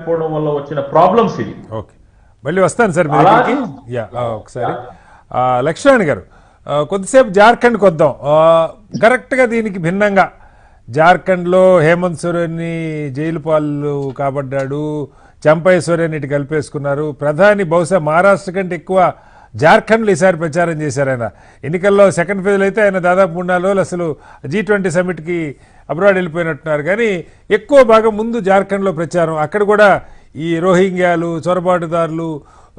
లేకపోవడం వల్ల వచ్చిన ప్రాబ్లమ్స్ ఇవి. ఓకే, మళ్ళీ వస్తాను సార్ మీ దగ్గరికి. ఒకసారి లక్ష్మణ్ గారు కొద్దిసేపు జార్ఖండ్కి వద్దాం. కరెక్ట్గా దీనికి భిన్నంగా జార్ఖండ్లో హేమంత్ సోరెన్ని జైలు పాలు కాబడ్డాడు, చంపై సోరెన్ ఇటు కలిపేసుకున్నారు. ప్రధాని బహుశా మహారాష్ట్ర కంటే ఎక్కువ జార్ఖండ్లో ఈసారి ప్రచారం చేశారు. ఆయన ఎన్నికల్లో సెకండ్ ఫేజ్లో అయితే ఆయన దాదాపు 3-4 రోజులు అసలు G20 సమ్మిట్కి అబ్రాడ్ వెళ్ళిపోయినట్టున్నారు. కానీ ఎక్కువ భాగం ముందు జార్ఖండ్లో ప్రచారం. అక్కడ కూడా ఈ రోహింగ్యాలు, చొరబాటుదారులు,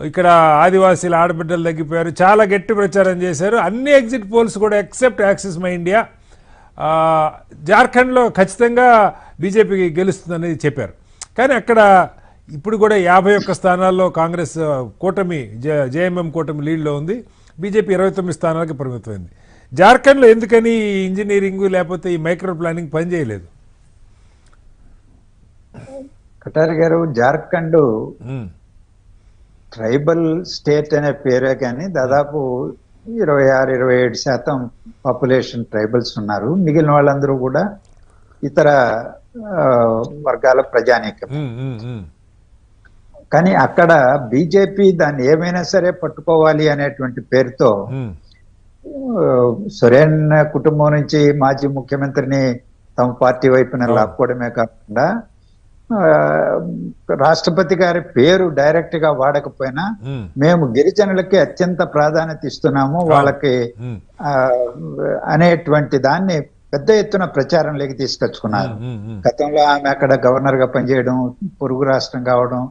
ఇక్కడ ఆదివాసీల ఆడబిడ్డలు తగ్గిపోయారు, చాలా గట్టి ప్రచారం చేశారు. అన్ని ఎగ్జిట్ పోల్స్ కూడా ఎక్సెప్ట్ యాక్సిస్ మై ఇండియా జార్ఖండ్లో ఖచ్చితంగా బీజేపీకి గెలుస్తుందని చెప్పారు. కానీ అక్కడ ఇప్పుడు కూడా 51 స్థానాల్లో కాంగ్రెస్ కూటమి జేఎంఎం కూటమి లీడ్లో ఉంది. బీజేపీ 29 స్థానాలకు పరిమితమైంది. జార్ఖండ్లో ఎందుకని ఇంజనీరింగ్ లేకపోతే ఈ మైక్రో ప్లానింగ్ పనిచేయలేదు? కటారి గారు, జార్ఖండ్ ట్రైబల్ స్టేట్ అనే పేరే కానీ దాదాపు 26-27% పాపులేషన్ ట్రైబల్స్ ఉన్నారు. మిగిలిన వాళ్ళందరూ కూడా ఇతర వర్గాల ప్రజానీకం. కానీ అక్కడ బీజేపీ దాన్ని ఏమైనా సరే పట్టుకోవాలి అనేటువంటి పేరుతో సోరెన్ కుటుంబం నుంచి మాజీ ముఖ్యమంత్రిని తమ పార్టీ వైపున లాక్కోవడమే కాకుండా రాష్ట్రపతి గారి పేరు డైరెక్ట్ గా వాడకపోయినా మేము గిరిజనులకి అత్యంత ప్రాధాన్యత ఇస్తున్నాము వాళ్ళకి అనేటువంటి దాన్ని పెద్ద ఎత్తున ప్రచారంలోకి తీసుకొచ్చుకున్నారు. గతంలో ఆమె అక్కడ గవర్నర్ గా పనిచేయడం, పొరుగు రాష్ట్రం కావడం,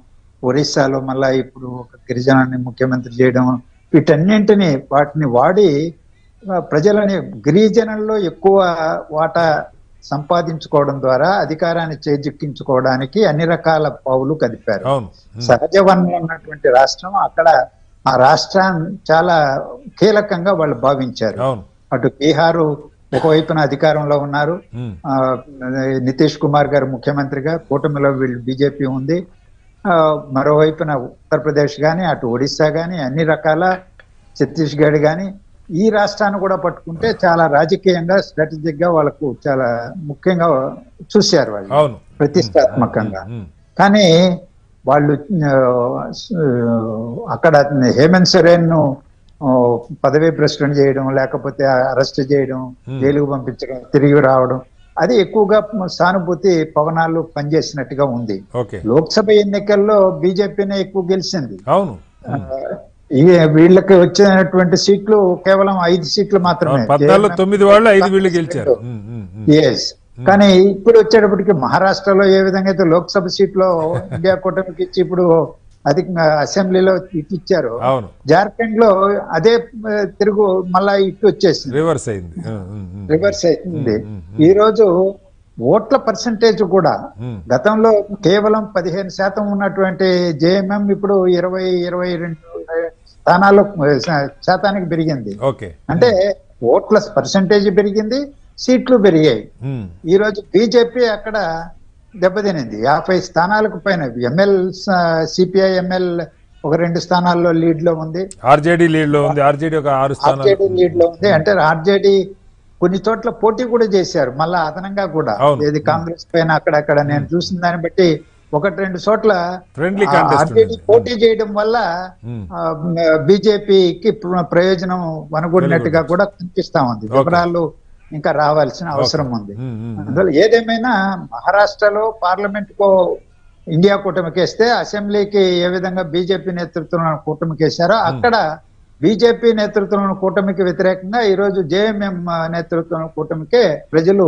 ఒరిస్సాలో మళ్ళా ఇప్పుడు ఒక గిరిజనాన్ని ముఖ్యమంత్రి చేయడం, వాటిని వాడి ప్రజలని గిరిజనుల్లో ఎక్కువ వాటా సంపాదించుకోవడం ద్వారా అధికారాన్ని చేజిక్కించుకోవడానికి అన్ని రకాల పావులు కదిపారు. సహజ వనరులు ఉన్నటువంటి రాష్ట్రం, అక్కడ ఆ రాష్ట్రాన్ని చాలా కీలకంగా వాళ్ళు భావించారు. అటు బీహారు ఒకవైపున అధికారంలో ఉన్నారు, నితీష్ కుమార్ గారు ముఖ్యమంత్రిగా, కూటమిలో వీళ్ళు బీజేపీ ఉంది. మరోవైపున ఉత్తరప్రదేశ్ కానీ, అటు ఒడిస్సా కానీ, అన్ని రకాల ఛత్తీస్గఢ్ కానీ, ఈ రాష్ట్రాన్ని కూడా పట్టుకుంటే చాలా రాజకీయంగా స్ట్రాటజిక్ గా వాళ్ళకు చాలా ముఖ్యంగా చూశారు వాళ్ళు, ప్రతిష్టాత్మకంగా. కానీ వాళ్ళు అక్కడ హేమంత్ సోరెన్ ను పదవీ భ్రష్టం చేయడం, లేకపోతే అరెస్ట్ చేయడం, జైలుకు పంపించడం, తిరిగి రావడం, అది ఎక్కువగా సానుభూతి పవనాలు పనిచేసినట్టుగా ఉంది. లోక్సభ ఎన్నికల్లో బీజేపీనే ఎక్కువ గెలిచింది. వీళ్ళకి వచ్చినటువంటి సీట్లు కేవలం 5 సీట్లు మాత్రమే. కానీ ఇప్పుడు వచ్చేటప్పటికి మహారాష్ట్రలో ఏ విధంగా అయితే లోక్సభ సీట్లో ఇండియా కూటమికి ఇచ్చి ఇప్పుడు అసెంబ్లీలో ఇటు ఇచ్చారు, జార్ఖండ్ లో అదే తిరుగు మళ్ళా ఇటు వచ్చేసింది, రివర్స్ అయింది. ఈ రోజు ఓట్ల పర్సంటేజ్ కూడా గతంలో కేవలం 15% ఉన్నటువంటి జేఎంఎం ఇప్పుడు 20-22 శాతానికి పెరిగింది. అంటే ఓట్ల పర్సంటేజ్ పెరిగింది, సీట్లు పెరిగాయి. ఈ రోజు బీజేపీ అక్కడ దెబ్బతినింది. 50 స్థానాలకు పైన సిపిఐ ఎంఎల్ ఒక 2 స్థానాల్లో లీడ్ లో ఉంది, ఆర్జేడీ లీడ్ లో ఉంది. అంటే ఆర్జేడీ కొన్ని చోట్ల పోటీ కూడా చేశారు మళ్ళా అదనంగా కూడా, ఏది కాంగ్రెస్ పైన అక్కడక్కడ. నేను చూసిన దాన్ని బట్టి 1-2 చోట్ల ఆర్జేడీ పోటీ చేయడం వల్ల బీజేపీకి ప్రయోజనం వనగొడినట్టుగా కూడా కనిపిస్తా ఉంది. వివరాలు ఇంకా రావాల్సిన అవసరం ఉంది. అందువల్ల ఏదేమైనా మహారాష్ట్రలో పార్లమెంట్ కో ఇండియా కూటమికేస్తే, అసెంబ్లీకి ఏ విధంగా బీజేపీ నేతృత్వంలో కూటమికేశారో అక్కడ బీజేపీ నేతృత్వంలో కూటమికి వ్యతిరేకంగా ఈరోజు జేఎంఎం నేతృత్వంలో కూటమికే ప్రజలు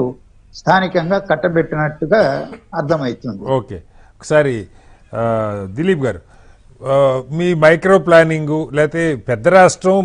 స్థానికంగా కట్టబెట్టినట్టుగా అర్థమవుతుంది. ఓకే, ఒకసారి దిలీప్ గారు, మీ మైక్రో ప్లానింగ్ లేకపోతే పెద్ద రాష్ట్రం